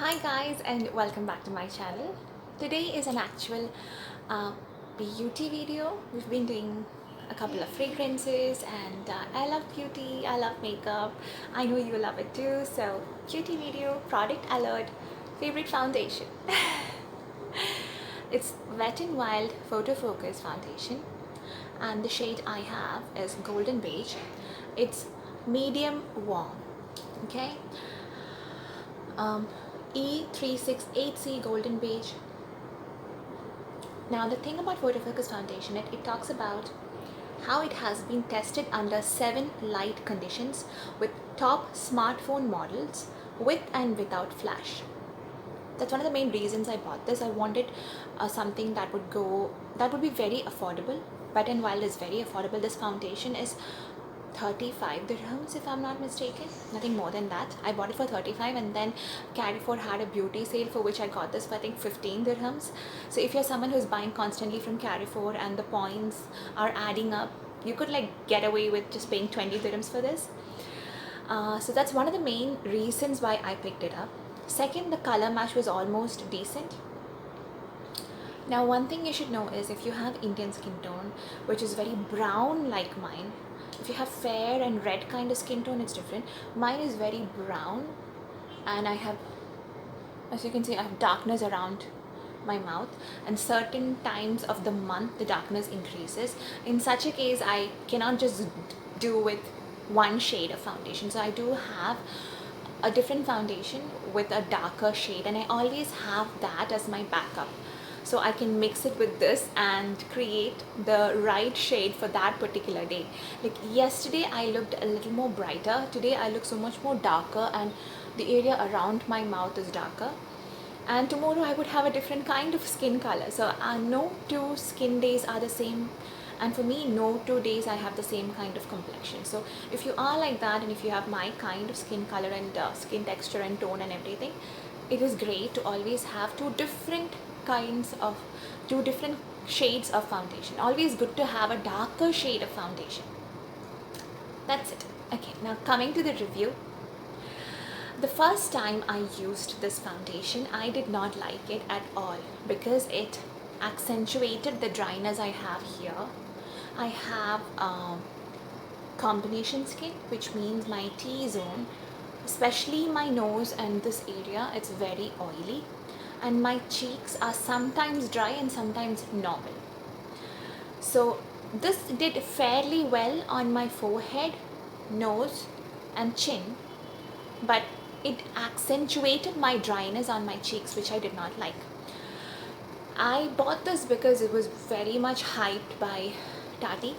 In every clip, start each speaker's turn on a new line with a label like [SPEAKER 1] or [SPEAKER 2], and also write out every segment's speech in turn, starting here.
[SPEAKER 1] Hi guys, and welcome back to my channel. Today is an actual uh, beauty video. We've been doing a couple of fragrances and I love beauty, I love makeup. I know you love it too. So beauty video, product alert, favorite foundation. It's Wet n Wild Photo Focus foundation and the shade I have is Golden Beige. It's medium warm, okay? um, E368C Golden Beige. Now the thing about Photofocus foundation, it talks about how it has been tested under 7 light conditions with top smartphone models with and without flash. That's one of the main reasons I bought this. I wanted something that would be very affordable. Wet n Wild is very affordable. This foundation is 35 dirhams if I'm not mistaken, nothing more than that. I bought it for 35 and then Carrefour had a beauty sale for which I got this for I think 15 dirhams. So if you're someone who's buying constantly from Carrefour and the points are adding up, you could like get away with just paying 20 dirhams for this. So that's one of the main reasons why I picked it up. Second, the color match was almost decent. Now one thing you should know is if you have Indian skin tone, which is very brown like mine, if you have fair and red kind of skin tone, it's different. Mine is very brown and I have, as you can see, I have darkness around my mouth, and certain times of the month the darkness increases. In such a case, I cannot just do with one shade of foundation. So I do have a different foundation with a darker shade and I always have that as my backup. So I can mix it with this and create the right shade for that particular day. Like yesterday I looked a little more brighter. Today I look so much more darker and the area around my mouth is darker. And tomorrow I would have a different kind of skin color. So no two skin days are the same. And for me, no 2 days I have the same kind of complexion. So if you are like that and if you have my kind of skin color and skin texture and tone and everything, it is great to always have two different shades of foundation. Always good to have a darker shade of foundation. That's it. Okay, now coming to the review. The first time I used this foundation, I did not like it at all because it accentuated the dryness I have here. I have combination skin, which means my T-zone, especially my nose and this area, it's very oily, and my cheeks are sometimes dry and sometimes normal. So this did fairly well on my forehead, nose and chin, but it accentuated my dryness on my cheeks, which I did not like. I bought this because it was very much hyped by Tati,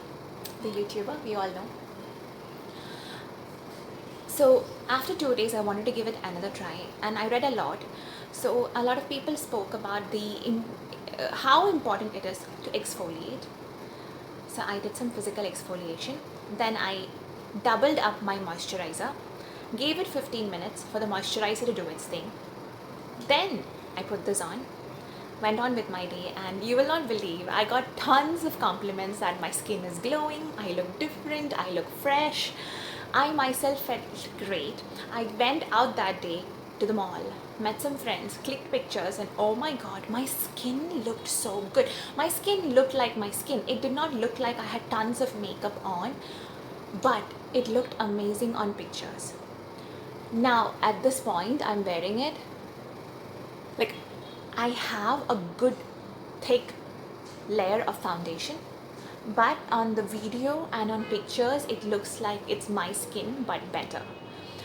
[SPEAKER 1] the YouTuber, we all know. So after 2 days I wanted to give it another try and I read a lot. So a lot of people spoke about how important it is to exfoliate. So I did some physical exfoliation. Then I doubled up my moisturizer, gave it 15 minutes for the moisturizer to do its thing. Then I put this on, went on with my day, and you will not believe, I got tons of compliments that my skin is glowing, I look different, I look fresh. I myself felt great. I went out that day to the mall, met some friends, clicked pictures, and oh my god, my skin looked so good. My skin looked like my skin. It did not look like I had tons of makeup on, but it looked amazing on pictures. Now at this point I'm wearing it, like I have a good thick layer of foundation, but on the video and on pictures it looks like it's my skin but better.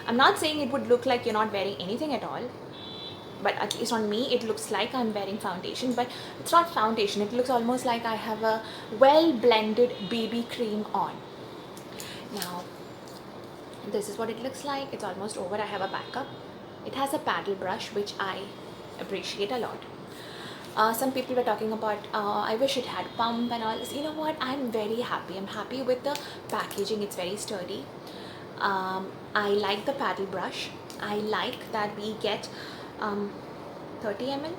[SPEAKER 1] I'm not saying it would look like you're not wearing anything at all, but at least on me it looks like I'm wearing foundation, but it's not foundation. It looks almost like I have a well blended BB cream on. Now this is what it looks like. It's almost over. I have a backup. It has a paddle brush, which I appreciate a lot. Some people were talking about I wish it had pump and all this. You know what, I'm very happy. I'm happy with the packaging. It's very sturdy. I like the paddle brush. I like that we get 30 ml.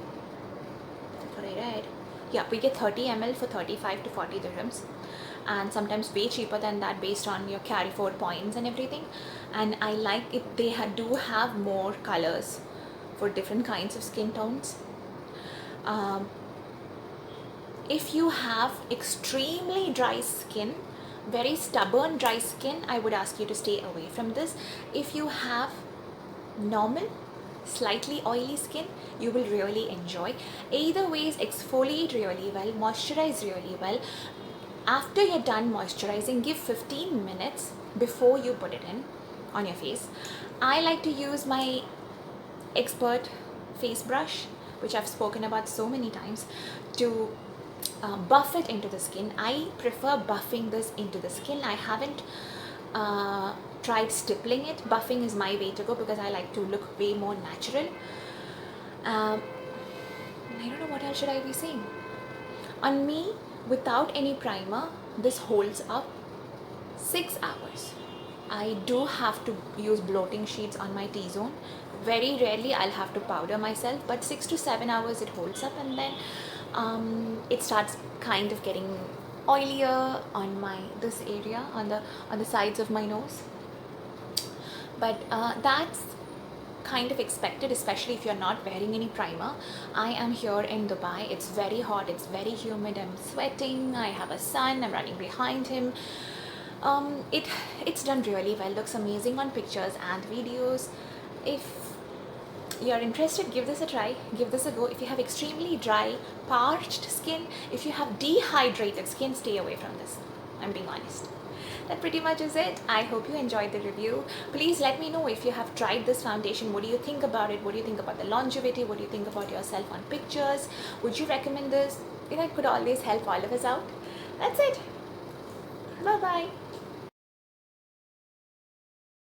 [SPEAKER 1] That's what I read. Yeah, we get 30 ml for 35 to 40 dirhams, and sometimes way cheaper than that based on your Carrefour points and everything. And I like it. They do have more colors for different kinds of skin tones. If you have extremely dry skin, very stubborn dry skin, I would ask you to stay away from this. If you have normal, slightly oily skin, you will really enjoy. Either ways, exfoliate really well, moisturize really well. After you're done moisturizing, give 15 minutes before you put it in on your face. I like to use my expert face brush, which I've spoken about so many times, to buff it into the skin. I prefer buffing this into the skin. I haven't tried stippling it. Buffing is my way to go because I like to look way more natural. I don't know what else should I be saying. On me, without any primer, this holds up 6 hours. I do have to use bloating sheets on my T-zone. Very rarely I'll have to powder myself, but 6 to 7 hours it holds up, and then it starts kind of getting oilier on this area, on the sides of my nose. But that's kind of expected, especially if you're not wearing any primer. I am here in Dubai. It's very hot, it's very humid, I'm sweating, I have a son, I'm running behind him. It's done really well, looks amazing on pictures and videos. If you're interested, give this a try, give this a go. If you have extremely dry, parched skin, if you have dehydrated skin, stay away from this. I'm being honest. That pretty much is it. I hope you enjoyed the review. Please let me know if you have tried this foundation. What do you think about it? What do you think about the longevity? What do you think about yourself on pictures? Would you recommend this? It could always help all of us out. That's it. Bye bye.